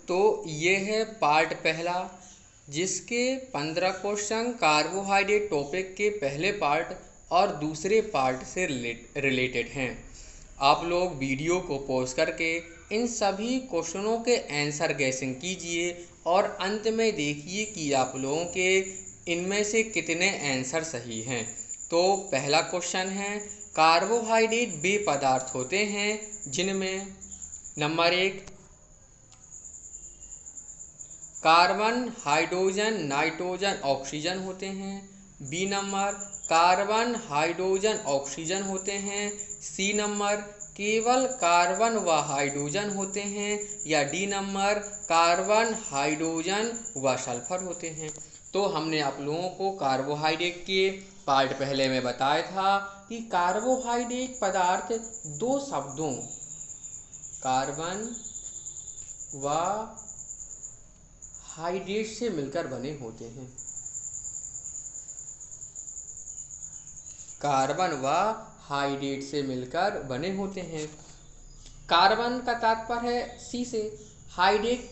तो ये है पार्ट पहला, जिसके 15 क्वेश्चन कार्बोहाइड्रेट टॉपिक के पहले पार्ट और दूसरे पार्ट से रिलेटेड हैं। आप लोग वीडियो को पॉज करके इन सभी क्वेश्चनों के आंसर गैसिंग कीजिए और अंत में देखिए कि आप लोगों के इनमें से कितने आंसर सही हैं। तो पहला क्वेश्चन है, कार्बोहाइड्रेट वे पदार्थ होते हैं जिनमें number 1 carbon, hydrogen, nitrogen, oxygen होते हैं। B number carbon, hydrogen, oxygen होते हैं। सी नंबर केवल कार्बन व हाइड्रोजन होते हैं। या डी नंबर कार्बन, हाइड्रोजन व सल्फर होते हैं। तो हमने आप लोगों को कार्बोहाइड्रेट के पार्ट पहले में बताया था कि कार्बोहाइड्रेट पदार्थ दो शब्दों कार्बन व हाइड्रेट से मिलकर बने होते हैं। कार्बन व हाइड्रेट से मिलकर बने होते हैं। कार्बन का तात्पर्य है सी से, हाइड्रेट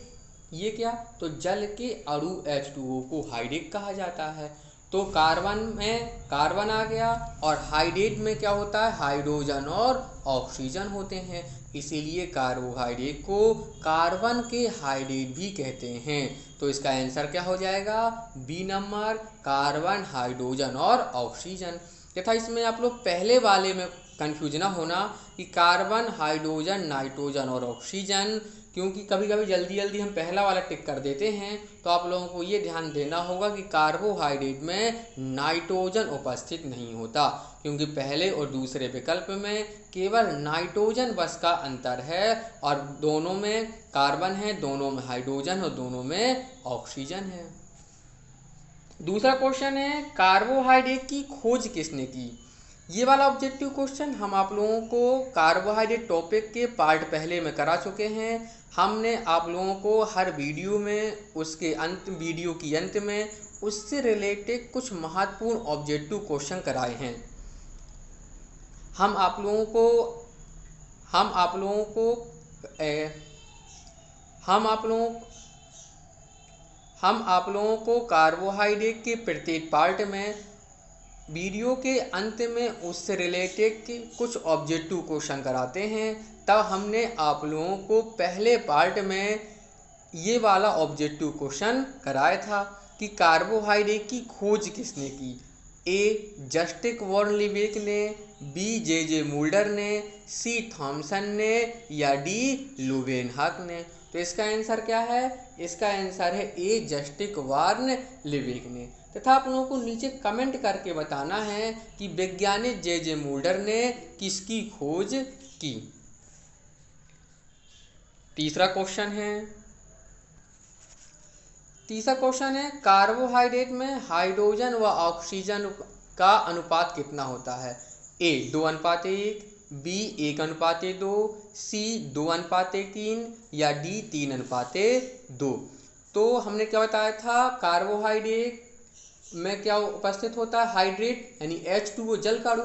ये क्या, तो जल के अणु H2O को हाइड्रेट कहा जाता है। तो कार्बन में कार्बन आ गया और हाइड्रेट में क्या होता है, हाइड्रोजन और ऑक्सीजन होते हैं। इसीलिए कार्बोहाइड्रेट को कार्बन के हाइड्रेट भी कहते हैं। तो इसका आंसर क्या हो जाएगा, बी नंबर कार्बन, हाइड्रोजन और ऑक्सीजन। तथा इसमें आप लोग पहले वाले में कंफ्यूज ना होना कि कार्बन, हाइड्रोजन, नाइट्रोजन और ऑक्सीजन, क्योंकि कभी कभी जल्दी जल्दी हम पहला वाला टिक कर देते हैं। तो आप लोगों को ये ध्यान देना होगा कि कार्बोहाइड्रेट में नाइट्रोजन उपस्थित नहीं होता, क्योंकि पहले और दूसरे विकल्प में केवल नाइट्रोजन बस का अंतर है और दोनों में कार्बन है, दोनों में हाइड्रोजन और दोनों में ऑक्सीजन है। दूसरा क्वेश्चन है, कार्बोहाइड्रेट की खोज किसने की। ये वाला ऑब्जेक्टिव क्वेश्चन हम आप लोगों को कार्बोहाइड्रेट टॉपिक के पार्ट पहले में करा चुके हैं। हमने आप लोगों को हर वीडियो में उसके वीडियो की अंत में उससे रिलेटेड कुछ महत्वपूर्ण ऑब्जेक्टिव क्वेश्चन कराए हैं। हम आप लोगों को कार्बोहाइड्रेट के प्रत्येक पार्ट में वीडियो के अंत में उससे रिलेटेड कुछ ऑब्जेक्टिव क्वेश्चन कराते हैं। तब हमने आप लोगों को पहले पार्ट में ये वाला ऑब्जेक्टिव क्वेश्चन कराया था कि कार्बोहाइड्रेट की खोज किसने की। ए जस्टिक वॉन लिवेक ने, बी जे मूल्डर ने, सी थॉमसन ने या डी लुवेनहक ने। तो इसका आंसर क्या है, इसका आंसर है ए जस्टिक वॉन लिवेक ने। तथा आप लोगों को नीचे कमेंट करके बताना है कि वैज्ञानिक जे मूल्डर ने किसकी खोज की। तीसरा क्वेश्चन है, कार्बोहाइड्रेट में हाइड्रोजन व ऑक्सीजन का अनुपात कितना होता है। ए 2:1, बी 1:2, सी 2:3 या डी 3:2। तो हमने क्या बताया था, कार्बोहाइड्रेट में क्या उपस्थित होता है, हाइड्रेट यानी H2O जल का अणु,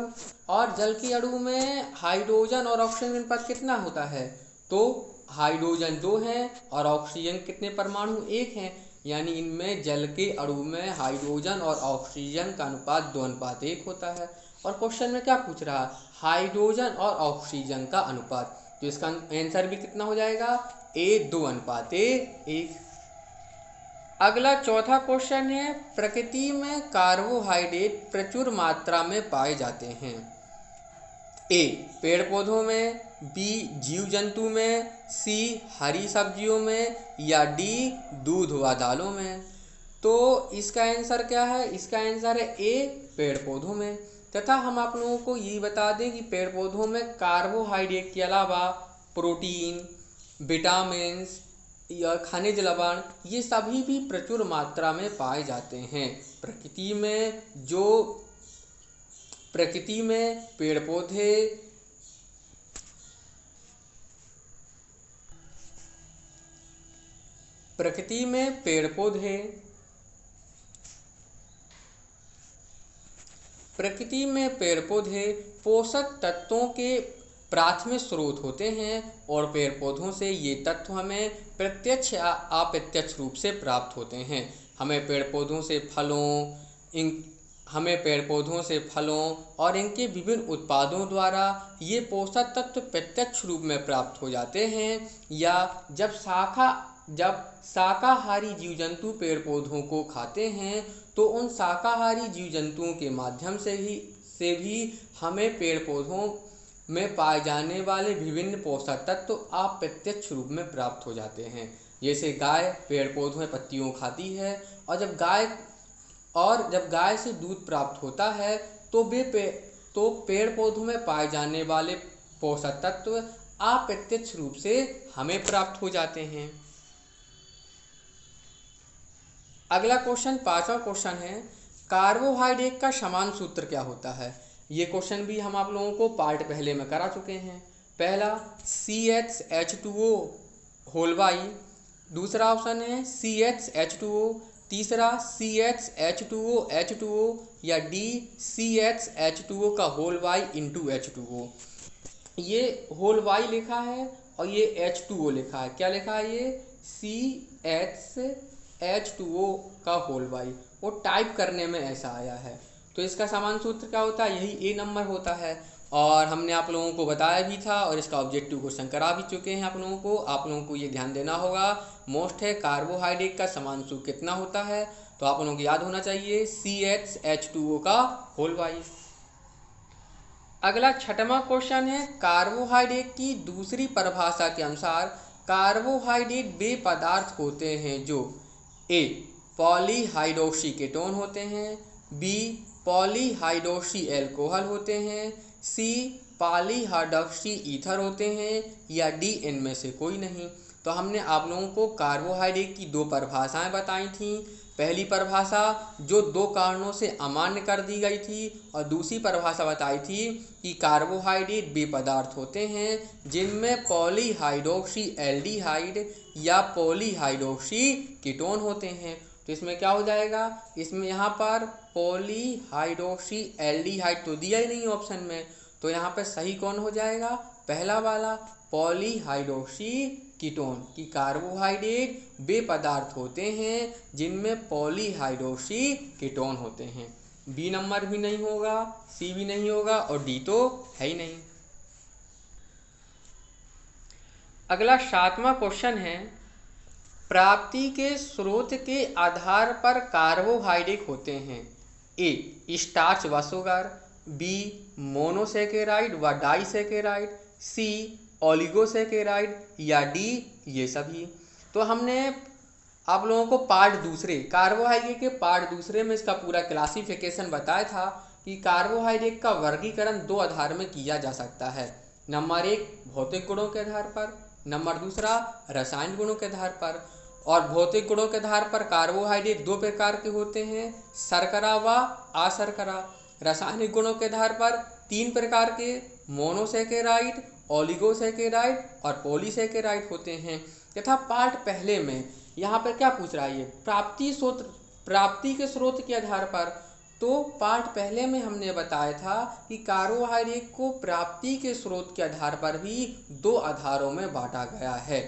और जल के अणु में हाइड्रोजन और ऑक्सीजन का अनुपात कितना होता है, तो हाइड्रोजन 2 है और ऑक्सीजन कितने परमाणु, 1 है। यानी इनमें जल के अणु में हाइड्रोजन और ऑक्सीजन का अनुपात 2:1 होता है। और क्वेश्चन में क्या पूछ रहा है, हाइड्रोजन और ऑक्सीजन का अनुपात, तो इसका आंसर भी कितना हो जाएगा, A 2:1। अगला चौथा क्वेश्चन है, प्रकृति में कार्बोहाइड्रेट प्रचुर मात्रा में पाए जाते हैं। ए पेड़ पौधों में, बी जीव जंतु में, सी हरी सब्जियों में या डी दूध व दालों में। तो इसका आंसर क्या है, इसका आंसर है ए पेड़ पौधों में। तथा हम आप लोगों को ये बता दें कि पेड़ पौधों में कार्बोहाइड्रेट के अलावा प्रोटीन, विटामिन या खनिज लवण, ये सभी भी प्रचुर मात्रा में पाए जाते हैं। प्रकृति में पेड़ पौधे पोषक तत्वों के प्राथमिक स्रोत होते हैं और पेड़ पौधों से ये तत्व हमें प्रत्यक्ष या अप्रत्यक्ष रूप से प्राप्त होते हैं। हमें पेड़ पौधों से फलों और इनके विभिन्न उत्पादों द्वारा ये पोषक तत्व प्रत्यक्ष रूप में प्राप्त हो जाते हैं, या जब शाकाहारी जीव जंतु पेड़ पौधों को खाते हैं तो उन शाकाहारी जीव जंतुओं के माध्यम से भी हमें पेड़ पौधों में पाए जाने वाले विभिन्न पोषक तत्व अप्रत्यक्ष रूप में प्राप्त हो जाते हैं। जैसे गाय पेड़ पौधों में पत्तियों खाती है, और जब गाय से दूध प्राप्त होता है तो पेड़ पौधों में पाए जाने वाले पोषक तत्व अप्रत्यक्ष रूप से हमें प्राप्त हो जाते हैं। अगला क्वेश्चन, 5वां क्वेश्चन है, कार्बोहाइड्रेट का समान सूत्र क्या होता है। ये क्वेश्चन भी हम आप लोगों को पार्ट पहले में करा चुके हैं। पहला CHH2O होल बाई, दूसरा ऑप्शन है CHH2O, तीसरा CHH2O या D CHH2O का होल बाई इंटू H2O। ये होल बाई लिखा है और ये H2O लिखा है। क्या लिखा है? ये CHH2O का होल बाई, वो टाइप करने में ऐसा आया है। तो इसका समान सूत्र क्या होता है? यही A नंबर होता है, और हमने आप लोगों को बताया भी था और इसका ऑब्जेक्टिव क्वेश्चन करा भी चुके हैं आप लोगों को ये ध्यान देना होगा। मोस्ट है कार्बोहाइड्रेट का समान सूत्र कितना होता है, तो आप लोगों को याद होना चाहिए CHH2O का होल बाई। अगला 6वां क्वेश्चन है, कार्बोहाइड्रेट की दूसरी परिभाषा के अनुसार कार्बोहाइड्रेट वे पदार्थ होते हैं जो A पॉलीहाइड्रोक्सी कीटोन होते हैं, B पॉलीहाइड्रोक्सी एल्कोहल होते हैं, C पॉलीहाइड्रोक्सी ईथर होते हैं, या D इनमें से कोई नहीं। तो हमने आप लोगों को कार्बोहाइड्रेट की 2 परिभाषाएं बताई थी। पहली परिभाषा जो 2 कारणों से अमान्य कर दी गई थी, और दूसरी परिभाषा बताई थी कि कार्बोहाइड्रेट वे पदार्थ होते हैं जिनमें पॉलीहाइड्रोक्सी एल्डिहाइड या पॉलीहाइड्रोक्सी कीटोन होते हैं। तो इसमें क्या हो जाएगा? इसमें यहाँ पर पॉलीहाइड्रोक्सी एल्डिहाइड तो दिया ही नहीं ऑप्शन में, तो यहाँ पर सही कौन हो जाएगा? पहला वाला पॉलीहाइड्रोक्सी कीटोन। कि कार्बोहाइड्रेट वे पदार्थ होते हैं जिनमें पॉलीहाइड्रोक्सी कीटोन होते हैं। B नंबर भी नहीं होगा, C भी नहीं होगा, और D तो है ही नहीं। अगला 7वां क्वेश्चन है, प्राप्ति के स्रोत के आधार पर कार्बोहाइड्रेट होते हैं A स्टार्च व शुगर, B मोनोसेकेराइड व डाइसेकेराइड, C ओलिगोसेकेराइड, या D ये सभी। तो हमने आप लोगों को कार्बोहाइड्रेट के पार्ट दूसरे में इसका पूरा क्लासिफिकेशन बताया था कि कार्बोहाइड्रेट का वर्गीकरण 2 आधार में किया जा सकता है। नंबर 1 भौतिक गुणों के आधार पर, नंबर दूसरा रासायनिक गुणों के आधार पर। और भौतिक गुणों के आधार पर कार्बोहाइड्रेट 2 प्रकार के होते हैं, शर्करा व अशर्करा। रासायनिक गुणों के आधार पर 3 प्रकार के, मोनोसेकेराइड, ओलिगोसेकेराइड और पॉलीसेकेराइड होते हैं। तथा पार्ट पहले में यहाँ पर क्या पूछ रहा है? ये प्राप्ति के स्रोत के आधार पर। तो पार्ट पहले में हमने बताया था कि कार्बोहाइड्रेट को प्राप्ति के स्रोत के आधार पर भी 2 आधारों में बांटा गया है।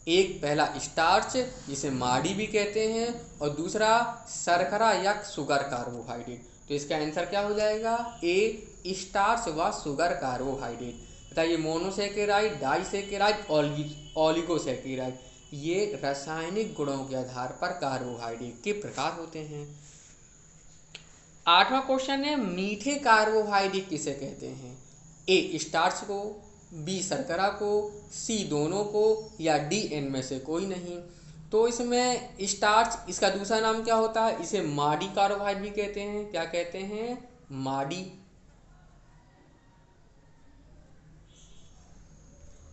एक पहला स्टार्च जिसे माड़ी भी कहते हैं, और दूसरा शर्करा या शुगर कार्बोहाइड्रेट। तो इसका आंसर क्या हो जाएगा? A स्टार्च व शुगर कार्बोहाइड्रेट। बताइए मोनोसेकेराइड, डाइसेकेराइड, ओलिगोसेकेराइड, ये रासायनिक गुणों के आधार पर कार्बोहाइड्रेट के प्रकार होते हैं। 8वां क्वेश्चन है, मीठे कार्बोहाइड्रेट किसे कहते हैं? A स्टार्च को, B शर्करा को, C दोनों को, या D इनमें से कोई नहीं। तो इसमें स्टार्च, इसका दूसरा नाम क्या होता है? इसे माड़ी कार्बोहाइड्रेट भी कहते हैं। क्या कहते हैं? माड़ी।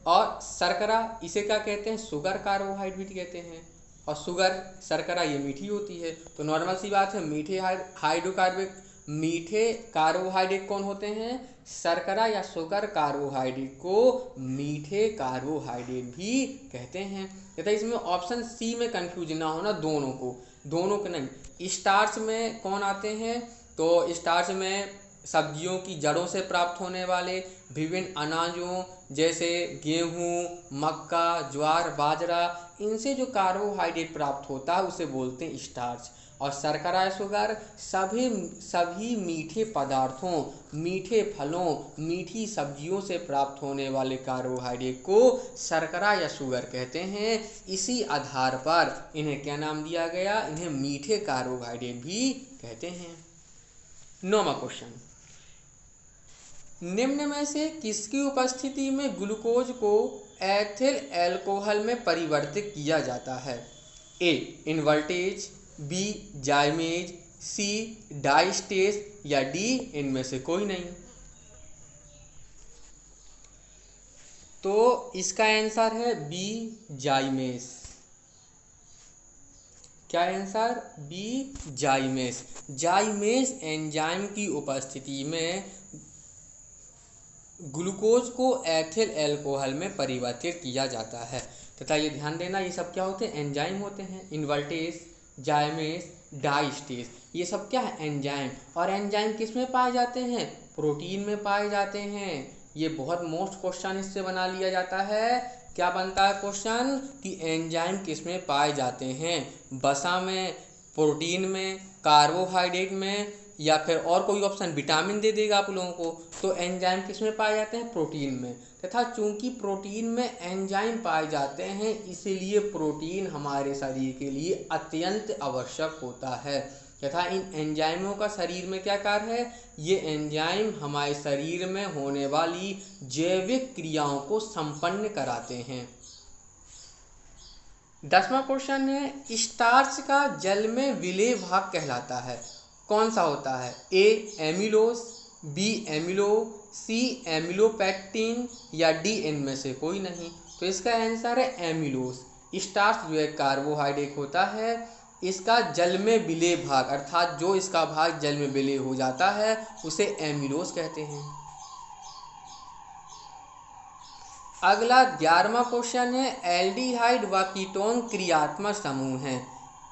और शर्करा इसे क्या कहते हैं? शुगर कार्बोहाइड्रेट कहते हैं। और शुगर, शर्करा ये मीठी होती है। तो नॉर्मल सी बात है, मीठे कार्बोहाइड्रेट कौन होते हैं? शर्करा या शुगर कार्बोहाइड्रेट को मीठे कार्बोहाइड्रेट भी कहते हैं। तथा इसमें ऑप्शन C में कंफ्यूज ना होना, दोनों के नहीं। स्टार्च में कौन आते हैं? तो स्टार्च में सब्जियों की जड़ों से प्राप्त होने वाले विभिन्न अनाजों जैसे गेहूँ, मक्का, ज्वार, बाजरा, इनसे जो कार्बोहाइड्रेट प्राप्त होता है उसे बोलते हैं स्टार्च। और शर्करा या शुगर सभी सभी मीठे पदार्थों, मीठे फलों, मीठी सब्जियों से प्राप्त होने वाले कार्बोहाइड्रेट को शर्करा या शुगर कहते हैं। इसी आधार पर इन्हें क्या नाम दिया गया, इन्हें मीठे कार्बोहाइड्रेट भी कहते हैं। 9वां क्वेश्चन, निम्न में से किसकी उपस्थिति में ग्लूकोज को एथिल अल्कोहल में परिवर्तित किया जाता है? ए इनवर्टेज, बी जाइमेज, सी डाइस्टेज या डी इनमें से कोई नहीं। तो इसका आंसर है बी जाइमेज। क्या answer? B zymase. Zymase enzyme की उपस्थिति में ग्लूकोज को एथिल अल्कोहल में परिवर्तित किया जाता है। तथा ये ध्यान देना, ये सब क्या होते हैं? एंजाइम होते हैं। इनवर्टेज, जाइमेज, डाइस्टेज, ये सब क्या है? एंजाइम। और एंजाइम किस में पाए जाते हैं? प्रोटीन में पाए जाते हैं। ये बहुत मोस्ट क्वेश्चन इससे बना लिया जाता है। क्या बनता है क्वेश्चन कि एंजाइम किस में पाए जाते हैं? वसा में, प्रोटीन में, कार्बोहाइड्रेट में, या फिर और कोई ऑप्शन विटामिन दे देगा आप लोगों को। तो एंजाइम किस में पाए जाते हैं? प्रोटीन में। तथा चूंकि प्रोटीन में एंजाइम पाए जाते हैं, इसलिए प्रोटीन हमारे शरीर के लिए अत्यंत आवश्यक होता है। तथा इन एंजाइमों का शरीर में क्या कार्य है? ये एंजाइम हमारे शरीर में होने वाली जैविक क्रियाओं को संपन्न कराते हैं। 10वां क्वेश्चन है, स्टार्च का जल में विलेय भाग कहलाता है, कौन सा होता है? ए एमिलोस, बी एमिलो, सी एमिलोपेक्टिन या डी इनमें से कोई नहीं। तो इसका आंसर है एमिलोस। स्टार्च जो एक कार्बोहाइड्रेट होता है, इसका जल में विलेय भाग अर्थात जो इसका भाग जल में विलेय हो जाता है उसे एमिलोस कहते हैं। अगला 11वां क्वेश्चन है, एल्डिहाइड व कीटोन क्रियात्मक समूह हैं।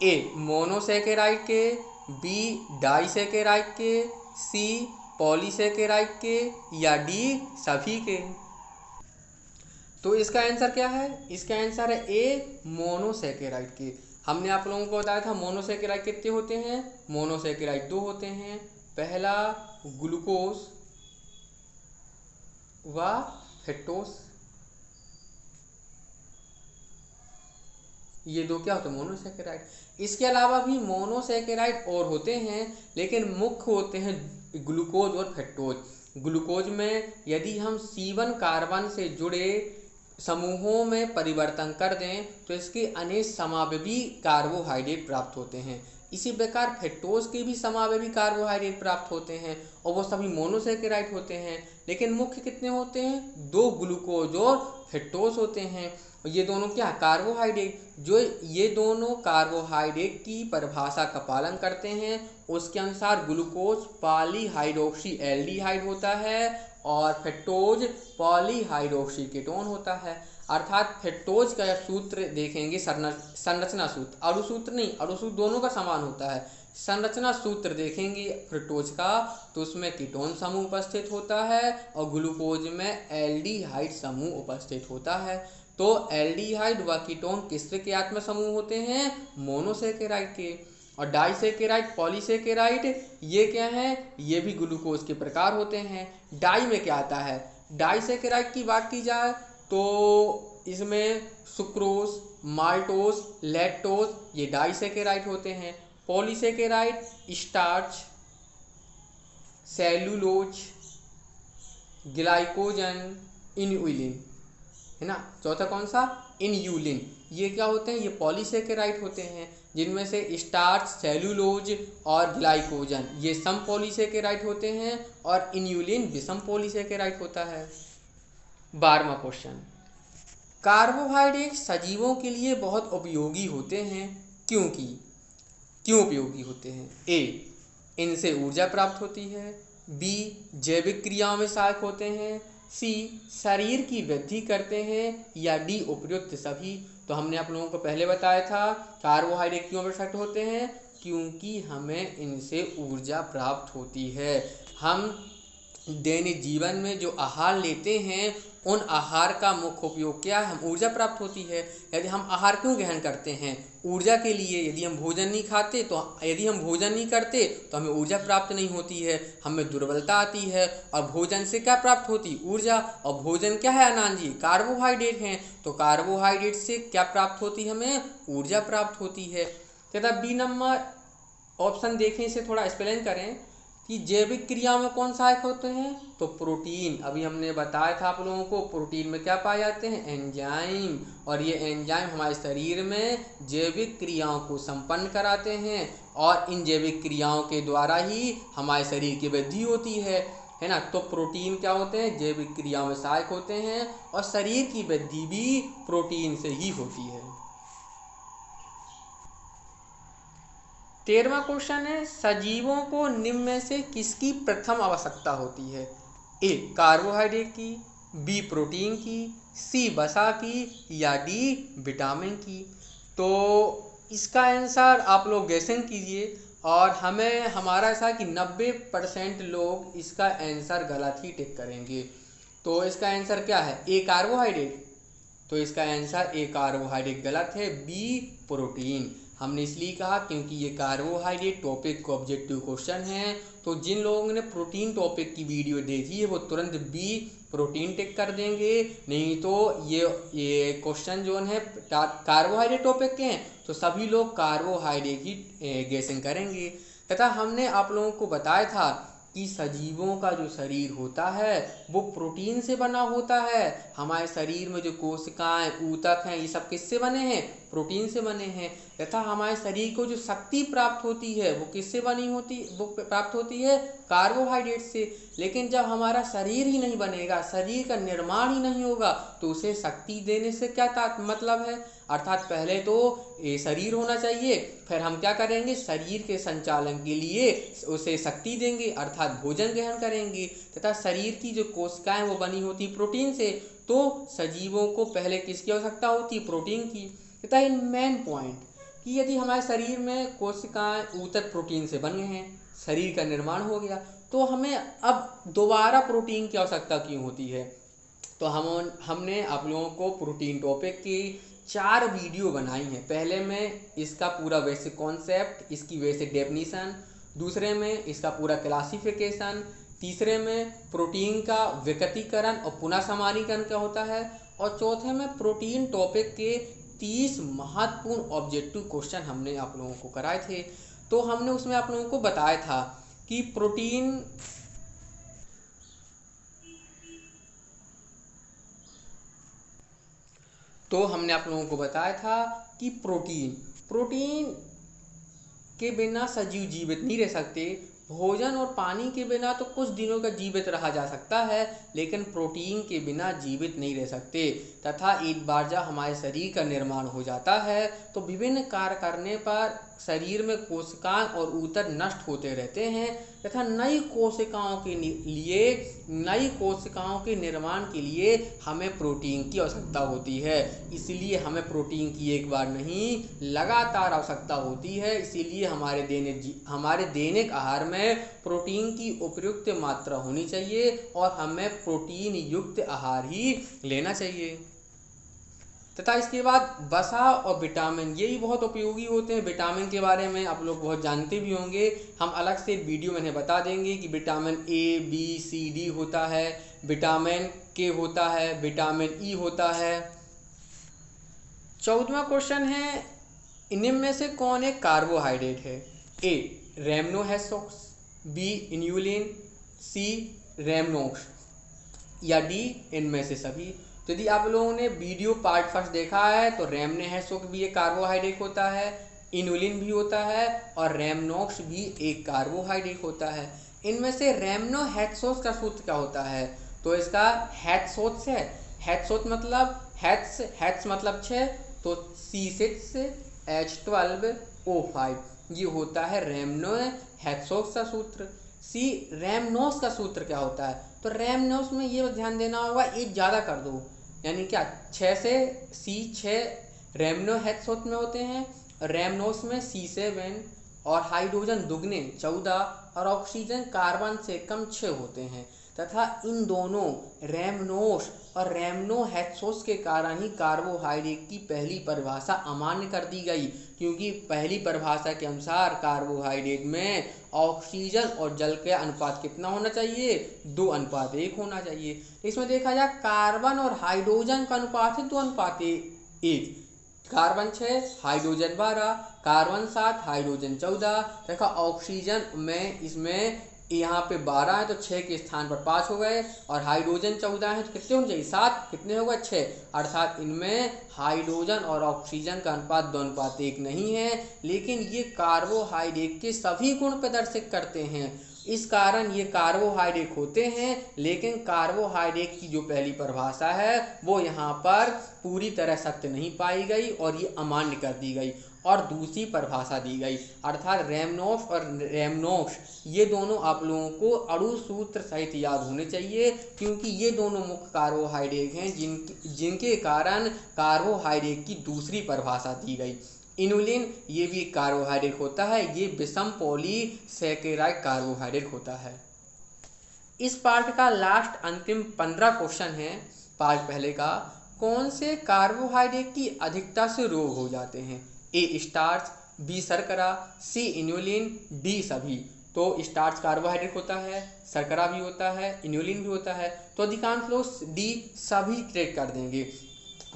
ए मोनोसेकेराइड के, बी डाइसेकेराइड के, सी पॉलीसेकेराइड के या डी सभी के। तो इसका आंसर क्या है? इसका आंसर है ए मोनोसेकेराइड के। हमने आप लोगों को बताया था मोनोसेकेराइड कितने होते हैं? मोनोसेकेराइड 2 होते हैं। पहला ग्लूकोज व फ्रक्टोज, ये दो क्या होते हैं? मोनोसेकेराइड। इसके अलावा भी मोनोसेकेराइड और होते हैं, लेकिन मुख्य होते हैं ग्लूकोज और फ्रक्टोज। ग्लूकोज में यदि हम C1 कार्बन से जुड़े समूहों में परिवर्तन कर दें तो इसके अनेक समावयवी कार्बोहाइड्रेट प्राप्त होते हैं। इसी प्रकार फ्रक्टोज के भी समावयवी कार्बोहाइड्रेट प्राप्त होते हैं और वो सभी मोनोसेकेराइड होते हैं। लेकिन मुख्य कितने होते हैं? 2 ग्लूकोज और फ्रक्टोज होते हैं। ये दोनों क्या? कार्बोहाइड्रेट। जो ये दोनों कार्बोहाइड्रेट की परिभाषा का पालन करते हैं उसके अनुसार ग्लूकोज पॉलीहाइड्रोक्सी एल्डिहाइड होता है और फ्रक्टोज पॉलीहाइड्रोक्सी कीटोन होता है। अर्थात फ्रक्टोज का सूत्र देखेंगे, संरचना सूत्र, अणुसूत्र नहीं, अणुसूत्र दोनों का समान होता है। संरचना सूत्र देखेंगे फ्रक्टोज का तो उसमें कीटोन समूह उपस्थित होता है और ग्लूकोज में एल्डिहाइड समूह उपस्थित होता है। तो एल्डिहाइड व कीटोन किस क्रियात्मक समूह होते हैं? मोनोसेकेराइड के। और डाइसेकेराइड, पॉलीसेकेराइड ये क्या है? ये भी ग्लूकोज के प्रकार होते हैं। डाई में क्या आता है? डाइसेकेराइड की बात की जाए तो इसमें सुक्रोज, माल्टोज, लैक्टोज ये डाइसेकेराइड होते हैं। पॉलीसेकेराइड स्टार्च, सेलुलोज, ग्लाइकोजन, इन्युलिन, है ना। चौथा कौन सा? इन्युलिन। ये क्या होते हैं? ये पॉलीसेकेराइड होते हैं, जिनमें से स्टार्च, सेलुलोज और ग्लाइकोजन ये सम पॉलीसेकेराइड होते हैं और इन्युलिन विषम पॉलीसेकेराइड होता है। 12वां क्वेश्चन, कार्बोहाइड्रेट सजीवों के लिए बहुत उपयोगी होते हैं, क्यों उपयोगी होते हैं? ए इनसे ऊर्जा प्राप्त होती है, बी जैविक क्रियाओं में सहायक होते हैं, सी शरीर की वृद्धि करते हैं या डी उपयुक्त सभी। तो हमने आप लोगों को पहले बताया था कार्बोहाइड्रेट क्यों आवश्यक होते हैं? क्योंकि हमें इनसे ऊर्जा प्राप्त होती है। हम दैनिक जीवन में जो आहार लेते हैं उन आहार का मुख्य उपयोग क्या है? हम ऊर्जा प्राप्त होती है। यदि हम आहार क्यों ग्रहण करते हैं? ऊर्जा के लिए। यदि हम भोजन नहीं खाते तो यदि हम भोजन नहीं करते तो हमें ऊर्जा प्राप्त नहीं होती है, हमें दुर्बलता आती है। और भोजन से क्या प्राप्त होती? ऊर्जा। और भोजन क्या है अनाज जी? कार्बोहाइड्रेट हैं। तो कार्बोहाइड्रेट से क्या प्राप्त होती? हमें ऊर्जा प्राप्त होती है। तथा बी नंबर ऑप्शन देखें, इसे थोड़ा एक्सप्लेन करें कि जैविक क्रियाओं में कौन सहायक होते हैं? तो प्रोटीन। अभी हमने बताया था आप लोगों को, प्रोटीन में क्या पाए जाते हैं? एंजाइम। और ये एंजाइम हमारे शरीर में जैविक क्रियाओं को संपन्न कराते हैं और इन जैविक क्रियाओं के द्वारा ही हमारे शरीर की वृद्धि होती है ना। तो प्रोटीन क्या होते हैं? जैविक क्रियाओं में सहायक होते हैं और शरीर की वृद्धि भी प्रोटीन से ही होती है। 13वां क्वेश्चन है, सजीवों को निम्न में से किसकी प्रथम आवश्यकता होती है? ए कार्बोहाइड्रेट की, बी प्रोटीन की, सी वसा की, या डी विटामिन की। तो इसका आंसर आप लोग गैसिंग कीजिए और हमें हमारा ऐसा कि 90% लोग इसका आंसर गलत ही टिक करेंगे। तो इसका आंसर क्या है? ए कार्बोहाइड्रेट। तो इसका आंसर ए कार्बोहाइड्रेट गलत है, बी प्रोटीन। हमने इसलिए कहा क्योंकि ये कार्बोहाइड्रेट टॉपिक का ऑब्जेक्टिव क्वेश्चन है। तो जिन लोगों ने प्रोटीन टॉपिक की वीडियो देखी है वो तुरंत बी प्रोटीन टिक कर देंगे, नहीं तो ये क्वेश्चन जो है कार्बोहाइड्रेट टॉपिक के हैं तो सभी लोग कार्बोहाइड्रेट की गैसिंग करेंगे। तथा हमने आप लोगों को बताया था कि सजीवों का जो शरीर होता है वो प्रोटीन से बना होता है। हमारे शरीर में जो कोशिकाएं, ऊतक हैं, ये सब किससे बने हैं? प्रोटीन से बने हैं। तथा हमारे शरीर को जो शक्ति प्राप्त होती है वो किससे बनी होती? वो प्राप्त होती है कार्बोहाइड्रेट से। लेकिन जब हमारा शरीर ही नहीं बनेगा, शरीर का निर्माण ही नहीं होगा, तो उसे शक्ति देने से क्या मतलब है? अर्थात पहले तो ये शरीर होना चाहिए, फिर हम क्या करेंगे? शरीर के संचालन के लिए उसे शक्ति देंगे, अर्थात भोजन ग्रहण करेंगे। तथा शरीर की जो कोशिकाएं वो बनी होती प्रोटीन से, तो सजीवों को पहले किसकी आवश्यकता होती? प्रोटीन की। तथा इन मेन पॉइंट कि यदि हमारे शरीर में कोशिकाएं, ऊतक प्रोटीन से बन गए हैं, शरीर का निर्माण हो गया, तो हमें अब दोबारा प्रोटीन की आवश्यकता क्यों होती है? तो हमने आप लोगों को प्रोटीन टॉपिक की 4 वीडियो बनाई हैं। पहले में इसका पूरा बेसिक कॉन्सेप्ट, इसकी बेसिक डेफिनीशन, दूसरे में इसका पूरा क्लासिफिकेशन, तीसरे में प्रोटीन का विकटीकरण और पुनः समानीकरण क्या होता है, और चौथे में प्रोटीन टॉपिक के 30 महत्वपूर्ण ऑब्जेक्टिव क्वेश्चन हमने आप लोगों को कराए थे। तो हमने उसमें आप लोगों को बताया था कि प्रोटीन तो हमने आप लोगों को बताया था कि प्रोटीन के बिना सजीव जीवित नहीं रह सकते। भोजन और पानी के बिना तो कुछ दिनों का जीवित रहा जा सकता है, लेकिन प्रोटीन के बिना जीवित नहीं रह सकते। तथा एक बार जब हमारे शरीर का निर्माण हो जाता है तो विभिन्न कार्य करने पर शरीर में कोशिकाएं और ऊतक नष्ट होते रहते हैं तथा नई कोशिकाओं के निर्माण के लिए हमें प्रोटीन की आवश्यकता होती है। इसलिए हमें प्रोटीन की एक बार नहीं लगातार आवश्यकता होती है। इसीलिए हमारे दैनिक आहार में प्रोटीन की उपयुक्त मात्रा होनी चाहिए और हमें प्रोटीन युक्त आहार ही लेना चाहिए। तथा इसके बाद वसा और विटामिन, ये भी बहुत उपयोगी होते हैं। विटामिन के बारे में आप लोग बहुत जानते भी होंगे, हम अलग से वीडियो में बता देंगे कि vitamin A, B, C, D होता है, विटामिन के होता है, विटामिन ई होता है। 14वां क्वेश्चन है, इनमें में से कौन एक कार्बोहाइड्रेट है? ए रैमनोहेक्सोस, बी इन्यूलिन, सी रैमनोक्स, या डी इनमें से सभी। तो यदि आप लोगों ने वीडियो पार्ट फर्स्ट देखा है तो रैमनोहेक्सोस भी एक कार्बोहाइड्रेट होता है, इन्यूलिन भी होता है और रैमनोक्स भी एक कार्बोहाइड्रेट होता है। इनमें से रैमनोहेक्सोस का सूत्र क्या होता है? तो इसका हेक्सोस है। हेक्सोस मतलब हेक्स मतलब 6, तो C6H12O5 ये होता है रैमनोहेक्सोस का सूत्र। सी रैमनोस का सूत्र क्या होता है? तो रैमनोस में ये ध्यान देना होगा, एक ज़्यादा कर दो, यानी क्या 6 से C6 रैमनोहेक्सोस में होते हैं, रैमनोस में C7 और हाइड्रोजन दुगने 14 और ऑक्सीजन कार्बन से कम 6 होते हैं तथा इन दोनों रैमनोस और रैमनोहेक्सोस के कारण ही कार्बोहाइड्रेट की पहली परिभाषा अमान्य कर दी गई, क्योंकि पहली परिभाषा के अनुसार कार्बोहाइड्रेट में ऑक्सीजन और जल का अनुपात कितना होना चाहिए, 2:1 होना चाहिए। इसमें देखा जाए कार्बन और हाइड्रोजन का अनुपात है 2:1, कार्बन 6 हाइड्रोजन 12, कार्बन 7 हाइड्रोजन 14 तथा ऑक्सीजन में इसमें यहाँ पे 12 है तो 6 के स्थान पर 5 हो गए, और हाइड्रोजन 14 है तो कितने होने चाहिए, 7, कितने हो गए 6, अर्थात इनमें हाइड्रोजन और ऑक्सीजन का अनुपात 2:1 नहीं है, लेकिन ये कार्बोहाइड्रेट के सभी गुण प्रदर्शित करते हैं। इस कारण ये कार्बोहाइड्रेट होते हैं, लेकिन कार्बोहाइड्रेट की जो पहली परिभाषा है वो यहाँ पर पूरी तरह सत्य नहीं पाई गई और ये अमान्य कर दी गई और दूसरी परिभाषा दी गई, अर्थात रैमनोस और रैमनोस ये दोनों आप लोगों को अणु सूत्र सहित याद होने चाहिए, क्योंकि ये दोनों मुख्य कार्बोहाइड्रेट हैं जिनके कारण कार्बोहाइड्रेट की दूसरी परिभाषा दी गई। इनुलिन ये भी एक कार्बोहाइड्रेट होता है, ये विषम पॉलीसैकेराइड कार्बोहाइड्रेट होता है। इस पार्ट का लास्ट अंतिम 15 क्वेश्चन है पार्ट पहले का। कौन से कार्बोहाइड्रेट की अधिकता से रोग हो जाते हैं? ए स्टार्च, बी शर्करा, सी इनुलिन, डी सभी। तो स्टार्च कार्बोहाइड्रेट होता है, शर्करा भी होता है, इनुलिन भी होता है, तो अधिकांश लोग डी सभी ट्रेड कर देंगे।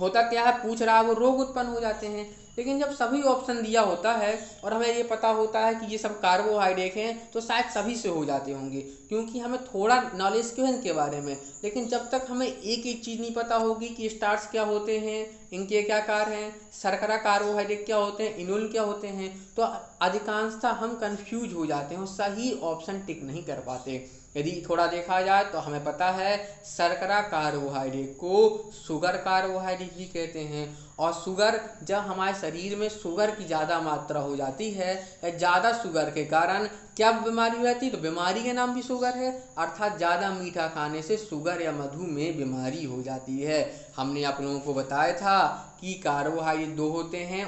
होता क्या है, पूछ रहा है वो रोग उत्पन्न हो जाते हैं, लेकिन जब सभी ऑप्शन दिया होता है और हमें ये पता होता है कि ये सब कार्बोहाइड्रेट हैं तो शायद सभी से हो जाते होंगे, क्योंकि हमें थोड़ा नॉलेज क्यों है इनके बारे में। लेकिन जब तक हमें एक एक चीज़ नहीं पता होगी कि स्टार्च क्या होते हैं, इनके क्या कार्य हैं, शर्करा कार्बोहाइड्रेट क्या होते हैं, इनुलिन क्या होते हैं, तो अधिकांशतः हम कंफ्यूज हो जाते हैं और सही ऑप्शन टिक नहीं कर पाते। यदि थोड़ा देखा जाए तो हमें पता है शर्करा कार्बोहाइड्रेट को शुगर कार्बोहाइड्रेट भी कहते हैं, और शुगर जब हमारे शरीर में शुगर की ज़्यादा मात्रा हो जाती है, ज़्यादा शुगर के कारण क्या बीमारी हो जाती है, तो बीमारी का नाम भी शुगर है, अर्थात ज़्यादा मीठा खाने से शुगर या मधुमेह बीमारी हो जाती है। हमने आप लोगों को बताया था कि कार्बोहाइड्रेट 2 होते हैं,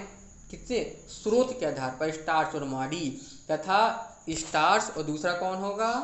कितने स्रोत के आधार पर, स्टार्च और माड़ी, तथा स्टार्च और दूसरा कौन होगा,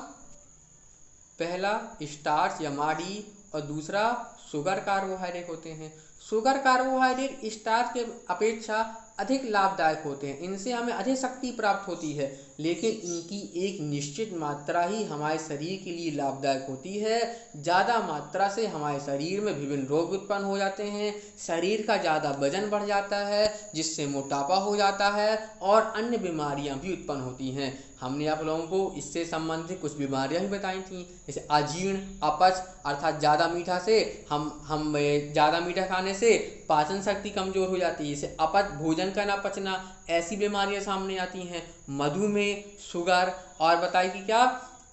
पहला स्टार्च या माड़ी और दूसरा शुगर कार्बोहाइड्रेट होते हैं। शुगर कार्बोहाइड्रेट स्टार्च के अपेक्षा अधिक लाभदायक होते हैं, इनसे हमें अधिक शक्ति प्राप्त होती है, लेकिन इनकी एक निश्चित मात्रा ही हमारे शरीर के लिए लाभदायक होती है। ज़्यादा मात्रा से हमारे शरीर में विभिन्न रोग उत्पन्न हो जाते हैं, शरीर का ज़्यादा वजन बढ़ जाता है जिससे मोटापा हो जाता है और अन्य बीमारियां भी उत्पन्न होती हैं। हमने आप लोगों को इससे संबंधित कुछ बीमारियां भी बताई थी, जैसे अजीर्ण, अपच, अर्थात ज़्यादा मीठा से हम ज़्यादा मीठा खाने से पाचन शक्ति कमज़ोर हो जाती है, जैसे अपच, भोजन का ना पचना, ऐसी बीमारियां सामने आती हैं। मधुमेह, शुगर और बताइए कि क्या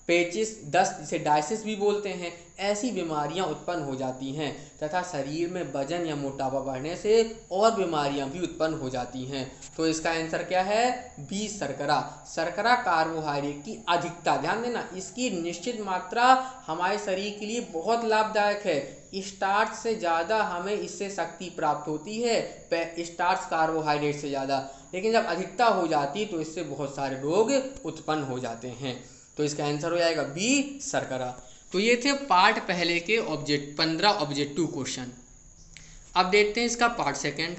पेचिस, दस्त जिसे डायसिस भी बोलते हैं, ऐसी बीमारियां उत्पन्न हो जाती हैं तथा शरीर में वजन या मोटापा बढ़ने से और बीमारियां भी उत्पन्न हो जाती हैं। तो इसका आंसर क्या है, बी शर्करा। शर्करा कार्बोहाइड्रेट की अधिकता, ध्यान देना, इसकी निश्चित मात्रा हमारे शरीर के लिए बहुत लाभदायक है। स्टार्च से ज़्यादा हमें इससे शक्ति प्राप्त होती है, स्टार्च कार्बोहाइड्रेट से ज़्यादा, लेकिन जब अधिकता हो जाती है तो इससे बहुत सारे रोग उत्पन्न हो जाते हैं। तो इसका आंसर हो जाएगा बी शर्करा। तो ये थे पार्ट पहले के 15 ऑब्जेक्टिव क्वेश्चन। अब देखते हैं इसका पार्ट सेकंड।